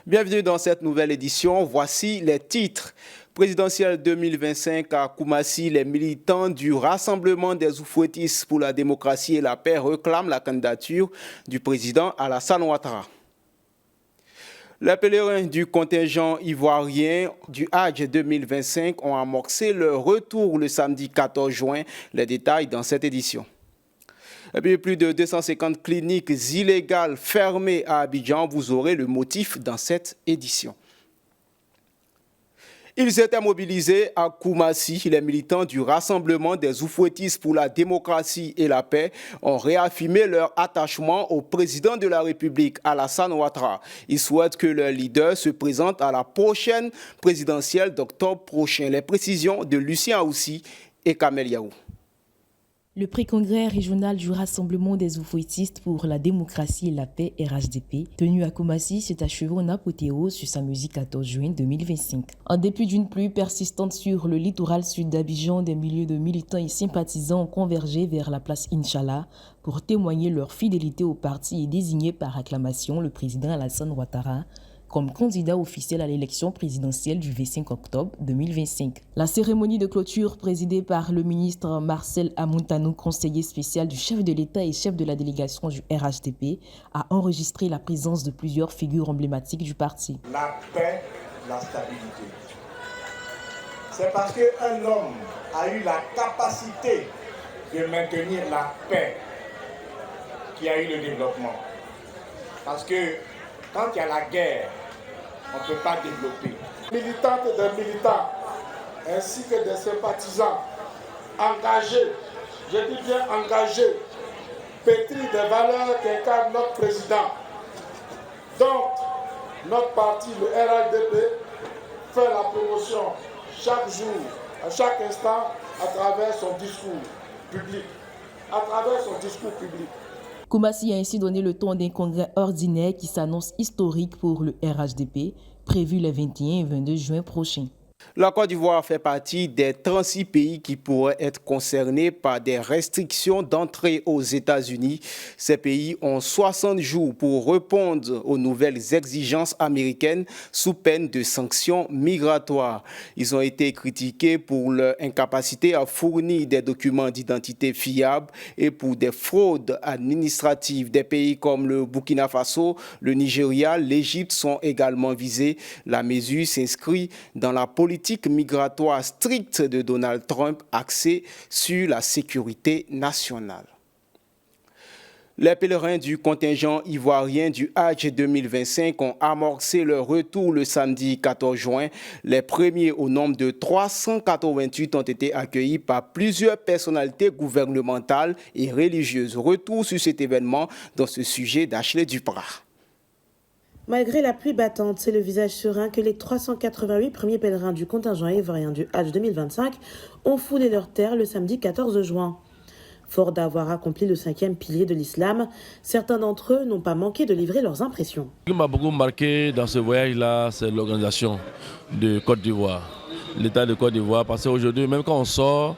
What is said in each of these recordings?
Bienvenue dans cette nouvelle édition. Voici les titres. Présidentielle 2025 à Koumassi, les militants du Rassemblement des Oufouettistes pour la démocratie et la paix réclament la candidature du président Alassane Ouattara. Les pèlerins du contingent ivoirien du Hadj 2025 ont amorcé leur retour le samedi 14 juin. Les détails dans cette édition. Et puis, plus de 250 cliniques illégales fermées à Abidjan, vous aurez le motif dans cette édition. Ils étaient mobilisés à Koumassi. Les militants du Rassemblement des Oufouettistes pour la démocratie et la paix ont réaffirmé leur attachement au président de la République, Alassane Ouattara. Ils souhaitent que leur leader se présente à la prochaine présidentielle d'octobre prochain. Les précisions de Lucien Aoussi et Kamel Yaou. Le pré-congrès régional du Rassemblement des Oufouettistes pour la démocratie et la paix RHDP, tenu à Koumassi, s'est achevé en apothéose ce samedi 14 juin 2025. En dépit d'une pluie persistante sur le littoral sud d'Abidjan, des milliers de militants et sympathisants ont convergé vers la place Inch'Allah pour témoigner leur fidélité au parti et désigner par acclamation le président Alassane Ouattara comme candidat officiel à l'élection présidentielle du 25 octobre 2025. La cérémonie de clôture présidée par le ministre Marcel Amountanou, conseiller spécial du chef de l'État et chef de la délégation du RHDP, a enregistré la présence de plusieurs figures emblématiques du parti. La paix, la stabilité. C'est parce qu'un homme a eu la capacité de maintenir la paix qu'il y a eu le développement. Parce que quand il y a la guerre, on ne peut pas développer. Militantes et des militants, ainsi que des sympathisants engagés, je dis bien engagés, pétris des valeurs qu'incarne notre président. Donc, notre parti, le RHDP, fait la promotion chaque jour, à chaque instant, à travers son discours public. Koumassi a ainsi donné le ton d'un congrès ordinaire qui s'annonce historique pour le RHDP, prévu les 21 et 22 juin prochains. La Côte d'Ivoire fait partie des 36 pays qui pourraient être concernés par des restrictions d'entrée aux États-Unis. Ces pays ont 60 jours pour répondre aux nouvelles exigences américaines sous peine de sanctions migratoires. Ils ont été critiqués pour leur incapacité à fournir des documents d'identité fiables et pour des fraudes administratives. Des pays comme le Burkina Faso, le Nigeria, l'Égypte sont également visés. La mesure s'inscrit dans la politique migratoire stricte de Donald Trump axée sur la sécurité nationale. Les pèlerins du contingent ivoirien du Hadj 2025 ont amorcé leur retour le samedi 14 juin. Les premiers au nombre de 388 ont été accueillis par plusieurs personnalités gouvernementales et religieuses. Retour sur cet événement dans ce sujet d'Ashley Duprat. Malgré la pluie battante, c'est le visage serein que les 388 premiers pèlerins du contingent ivoirien du Hadj 2025 ont foulé leur terre le samedi 14 juin. Fort d'avoir accompli le 5e pilier de l'islam, certains d'entre eux n'ont pas manqué de livrer leurs impressions. Ce qui m'a beaucoup marqué dans ce voyage-là, c'est l'organisation de Côte d'Ivoire, l'État de Côte d'Ivoire, parce qu'aujourd'hui, même quand on sort,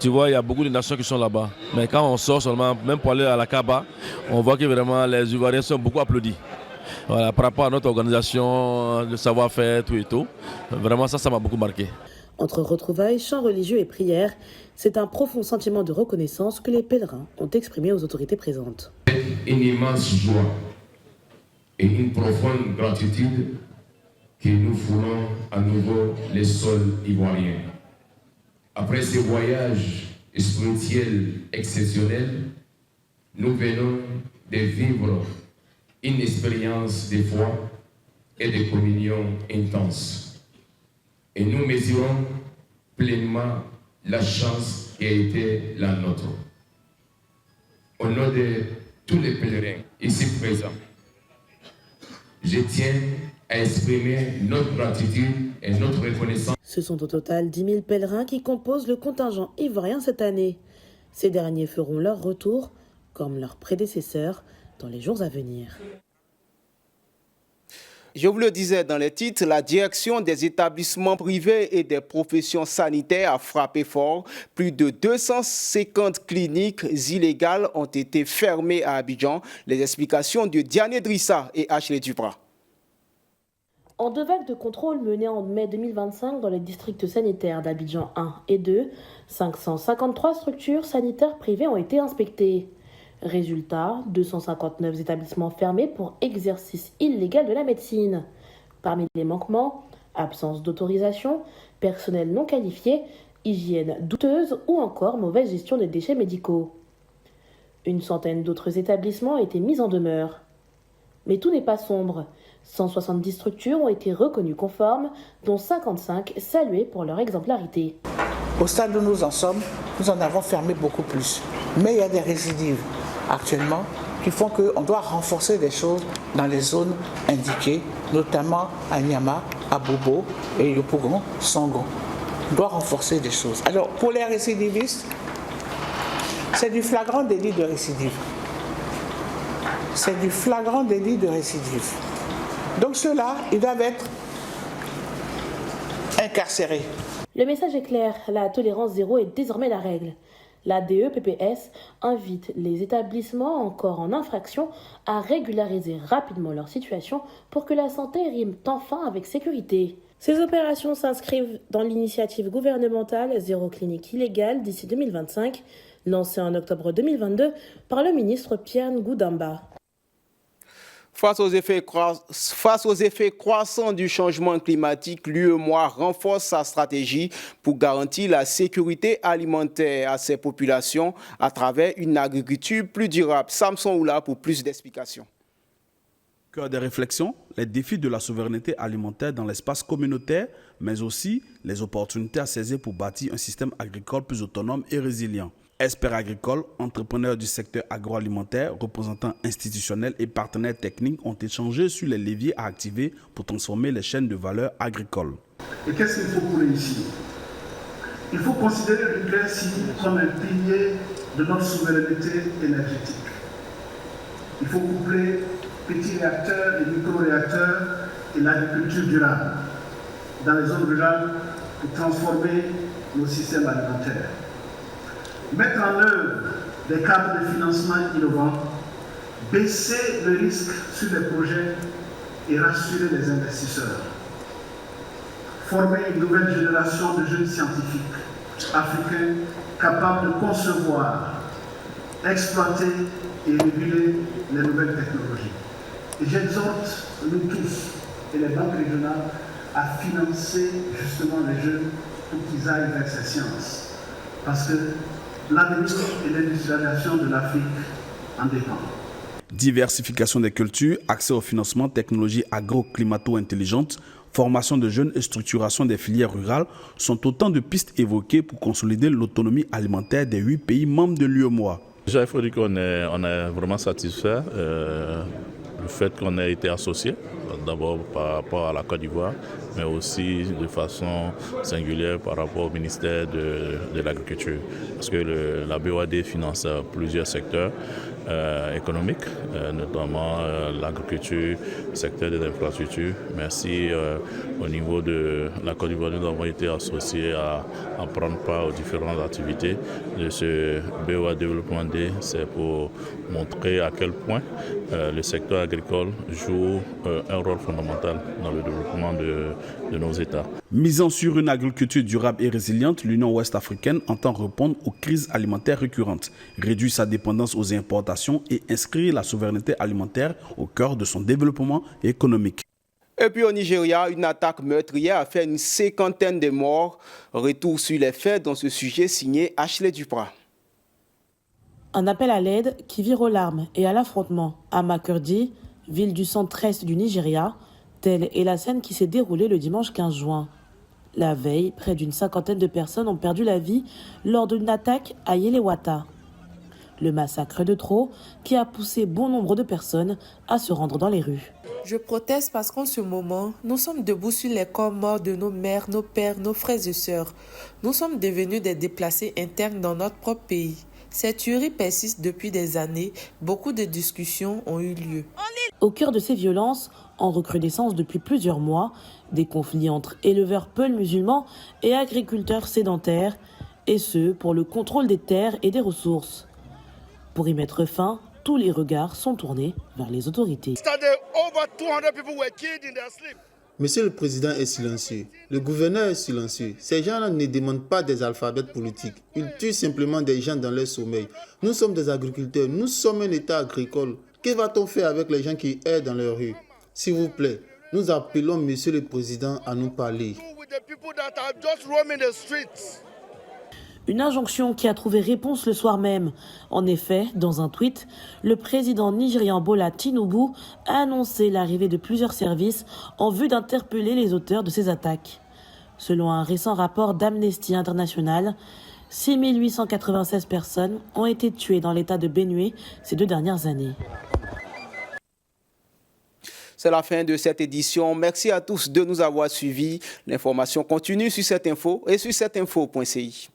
tu vois, il y a beaucoup de nations qui sont là-bas. Mais quand on sort seulement, même pour aller à la Kaaba, on voit que vraiment les Ivoiriens sont beaucoup applaudis. Voilà, par rapport à notre organisation, le savoir-faire, tout et tout. Vraiment, ça m'a beaucoup marqué. Entre retrouvailles, chants religieux et prières, c'est un profond sentiment de reconnaissance que les pèlerins ont exprimé aux autorités présentes. Une immense joie et une profonde gratitude que nous foulons à nouveau les sols ivoiriens. Après ce voyage spirituel exceptionnel, nous venons de vivre une expérience de foi et de communion intense. Et nous mesurons pleinement la chance qui a été la nôtre. Au nom de tous les pèlerins ici présents, je tiens à exprimer notre gratitude et notre reconnaissance. Ce sont au total 10 000 pèlerins qui composent le contingent ivoirien cette année. Ces derniers feront leur retour, comme leurs prédécesseurs, dans les jours à venir. Je vous le disais dans les titres, la direction des établissements privés et des professions sanitaires a frappé fort. Plus de 250 cliniques illégales ont été fermées à Abidjan. Les explications de Diane Drissa et Ashley Duprat. En 2 vagues de contrôle menées en mai 2025 dans les districts sanitaires d'Abidjan 1 et 2, 553 structures sanitaires privées ont été inspectées. Résultat, 259 établissements fermés pour exercice illégal de la médecine. Parmi les manquements, absence d'autorisation, personnel non qualifié, hygiène douteuse ou encore mauvaise gestion des déchets médicaux. Une centaine d'autres établissements ont été mis en demeure. Mais tout n'est pas sombre. 170 structures ont été reconnues conformes, dont 55 saluées pour leur exemplarité. Au stade où nous en sommes, nous en avons fermé beaucoup plus. Mais il y a des récidives actuellement qui font qu'on doit renforcer des choses dans les zones indiquées, notamment à Nyama, à Bobo et Yopougon, Sango. On doit renforcer des choses. Alors, pour les récidivistes, c'est du flagrant délit de récidive. C'est du flagrant délit de récidive. Donc ceux-là, ils doivent être incarcérés. Le message est clair, la tolérance zéro est désormais la règle. La DEPPS invite les établissements encore en infraction à régulariser rapidement leur situation pour que la santé rime enfin avec sécurité. Ces opérations s'inscrivent dans l'initiative gouvernementale Zéro clinique illégale d'ici 2025, lancée en octobre 2022 par le ministre Pierre Ngudamba. Face aux effets croissants du changement climatique, l'UEMOA renforce sa stratégie pour garantir la sécurité alimentaire à ses populations à travers une agriculture plus durable. Samson Oula pour plus d'explications. Cœur des réflexions, les défis de la souveraineté alimentaire dans l'espace communautaire, mais aussi les opportunités à saisir pour bâtir un système agricole plus autonome et résilient. Experts agricoles, entrepreneurs du secteur agroalimentaire, représentants institutionnels et partenaires techniques ont échangé sur les leviers à activer pour transformer les chaînes de valeur agricoles. Et qu'est-ce qu'il faut pour réussir? Il faut considérer le nucléaire comme un pilier de notre souveraineté énergétique. Il faut coupler petits réacteurs et micro-réacteurs et l'agriculture durable dans les zones rurales pour transformer nos systèmes alimentaires. Mettre en œuvre des cadres de financement innovants, baisser le risque sur les projets et rassurer les investisseurs. Former une nouvelle génération de jeunes scientifiques africains capables de concevoir, exploiter et réguler les nouvelles technologies. Et j'exhorte nous tous et les banques régionales à financer justement les jeunes pour qu'ils aillent vers ces sciences. Parce que l'avenir et l'industrialisation de l'Afrique en dépendent. Diversification des cultures, accès au financement, technologies agro-climato-intelligentes, formation de jeunes et structuration des filières rurales sont autant de pistes évoquées pour consolider l'autonomie alimentaire des 8 pays membres de l'UEMOA. Déjà, il faut dire qu'on est vraiment satisfait du fait qu'on ait été associé, d'abord par rapport à la Côte d'Ivoire, mais aussi de façon singulière par rapport au ministère de l'Agriculture. Parce que la BOAD finance plusieurs secteurs économiques, notamment l'agriculture, le secteur des infrastructures. Merci au niveau de la Côte d'Ivoire, nous avons été associés à prendre part aux différentes activités de ce BOAD Développement D. C'est pour montrer à quel point le secteur agricole joue un rôle fondamental dans le développement de nos États. Misant sur une agriculture durable et résiliente, l'Union ouest-africaine entend répondre aux crises alimentaires récurrentes, réduire sa dépendance aux importations et inscrire la souveraineté alimentaire au cœur de son développement économique. Et puis au Nigeria, une attaque meurtrière a fait une 50aine de morts. Retour sur les faits dans ce sujet signé Ashley Duprat. Un appel à l'aide qui vire aux larmes et à l'affrontement à Makurdi, ville du centre-est du Nigeria. Telle est la scène qui s'est déroulée le dimanche 15 juin. La veille, près d'une 50aine de personnes ont perdu la vie lors d'une attaque à Yelewata. Le massacre de trop qui a poussé bon nombre de personnes à se rendre dans les rues. Je proteste parce qu'en ce moment, nous sommes debout sur les corps morts de nos mères, nos pères, nos frères et sœurs. Nous sommes devenus des déplacés internes dans notre propre pays. Cette tuerie persiste depuis des années. Beaucoup de discussions ont eu lieu. Au cœur de ces violences, en recrudescence depuis plusieurs mois, des conflits entre éleveurs peuls musulmans et agriculteurs sédentaires, et ce, pour le contrôle des terres et des ressources. Pour y mettre fin, tous les regards sont tournés vers les autorités. Monsieur le Président est silencieux, le gouverneur est silencieux. Ces gens-là ne demandent pas des alphabets politiques. Ils tuent simplement des gens dans leur sommeil. Nous sommes des agriculteurs, nous sommes un État agricole. Que va-t-on faire avec les gens qui errent dans leur rue? S'il vous plaît, nous appelons Monsieur le Président à nous parler. Une injonction qui a trouvé réponse le soir même. En effet, dans un tweet, le président nigérian Bola Tinubu a annoncé l'arrivée de plusieurs services en vue d'interpeller les auteurs de ces attaques. Selon un récent rapport d'Amnesty International, 6 896 personnes ont été tuées dans l'état de Benue ces 2 dernières années. C'est la fin de cette édition. Merci à tous de nous avoir suivis. L'information continue sur cette info et sur cetteinfo.ci.